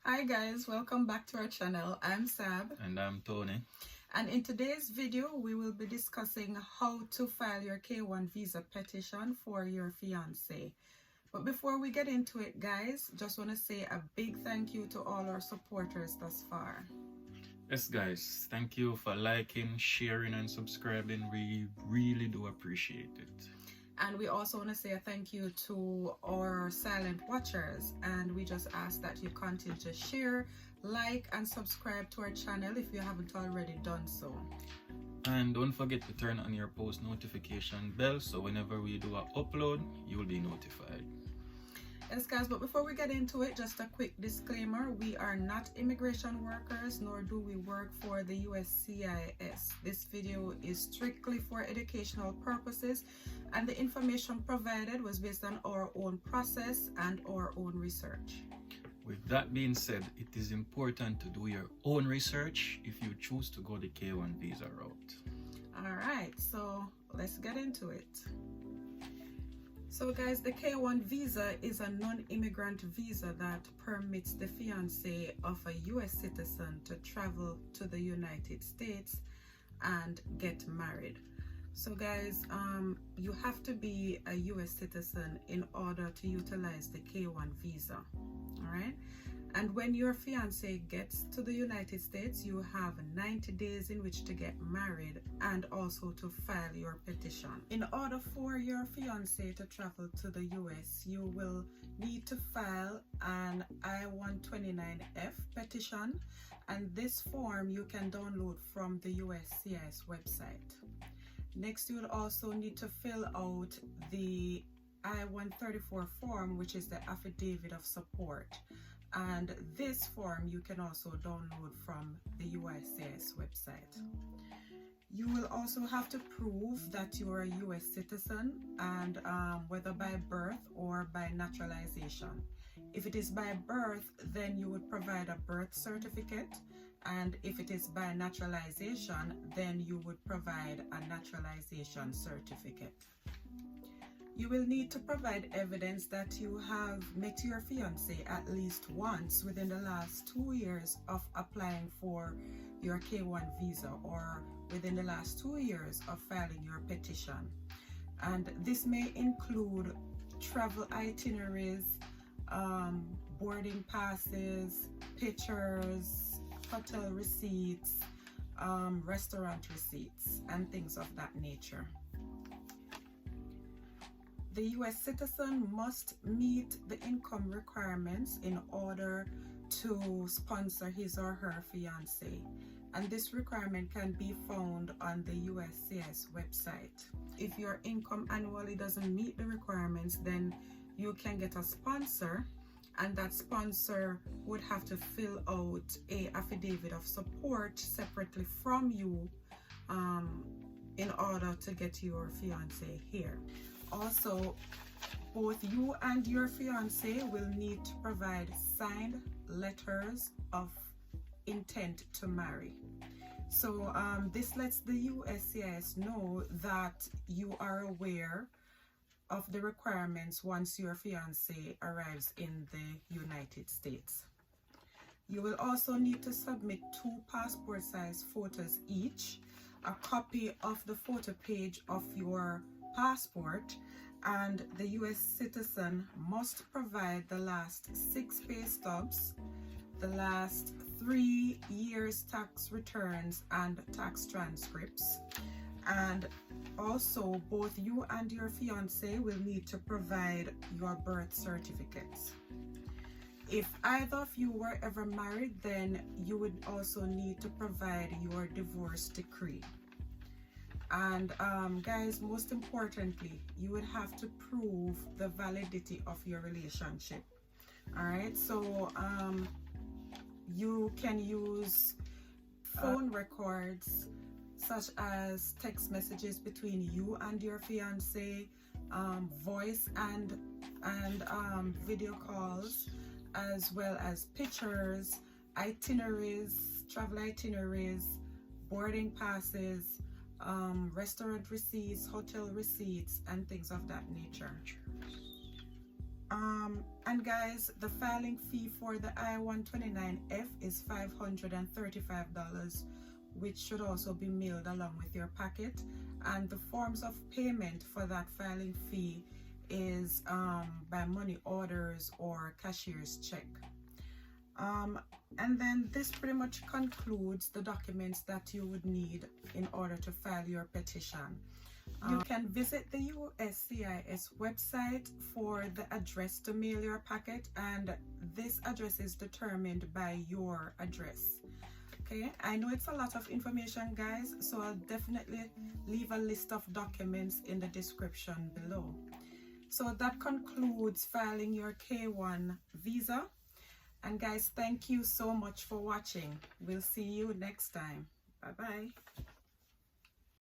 Hi guys, welcome back to our channel. I'm Sab. And I'm Tony. And in today's video, we will be discussing how to file your K1 visa petition for your fiancé. But before we get into it, guys, just want to say a big thank you to all our supporters thus far. Yes, guys, thank you for liking, sharing, and subscribing. We really do appreciate it. And we also want to say a thank you to our silent watchers, and we just ask that you continue to share, like, and subscribe to our channel if you haven't already done so. And don't forget to turn on your post notification bell so whenever we do an upload, you will be notified. Yes guys, but before we get into it, just a quick disclaimer: we are not immigration workers, nor do we work for the USCIS. This video is strictly for educational purposes, and the information provided was based on our own process and our own research. With that being said, it is important to do your own research if you choose to go the K1 visa route. Alright, so let's get into it. So guys, the K1 visa is a non-immigrant visa that permits the fiancé of a US citizen to travel to the United States and get married. So guys, you have to be a US citizen in order to utilize the K1 visa. Alright? And when your fiancé gets to the United States, you have 90 days in which to get married and also to file your petition. In order for your fiancé to travel to the US, you will need to file an I-129F petition, and this form you can download from the USCIS website. Next, you will also need to fill out the I-134 form, which is the affidavit of support. And this form you can also download from the USCIS website. You will also have to prove that you are a US citizen, and whether by birth or by naturalization. If it is by birth, then you would provide a birth certificate, and if it is by naturalization, then you would provide a naturalization certificate. You will need to provide evidence that you have met your fiancé at least once within the last 2 years of applying for your K1 visa, or within the last 2 years of filing your petition. And this may include travel itineraries, boarding passes, pictures, hotel receipts, restaurant receipts, and things of that nature. The US citizen must meet the income requirements in order to sponsor his or her fiancé, and this requirement can be found on the USCIS website. If your income annually doesn't meet the requirements, then you can get a sponsor, and that sponsor would have to fill out an affidavit of support separately from you in order to get your fiancé here. Also, both you and your fiancé will need to provide signed letters of intent to marry. So this lets the USCIS know that you are aware of the requirements once your fiancé arrives in the United States. You will also need to submit 2 passport size photos each, a copy of the photo page of your passport, and the US citizen must provide the last 6 pay stubs, the last 3 years tax returns and tax transcripts. And also both you and your fiancé will need to provide your birth certificates. If either of you were ever married, then you would also need to provide your divorce decree. And guys, most importantly, you would have to prove the validity of your relationship. All right, so you can use phone records such as text messages between you and your fiancé, voice and video calls, as well as pictures, itineraries, travel itineraries, boarding passes, restaurant receipts, hotel receipts, and things of that nature. And guys, the filing fee for the I-129F is $535, which should also be mailed along with your packet. And the forms of payment for that filing fee is by money orders or cashier's check. And then this pretty much concludes the documents that you would need in order to file your petition. You can visit the USCIS website for the address to mail your packet, and this address is determined by your address. Okay, I know it's a lot of information, guys, so I'll definitely leave a list of documents in the description below. So that concludes filing your K1 visa. And guys, thank you so much for watching. We'll see you next time. Bye bye.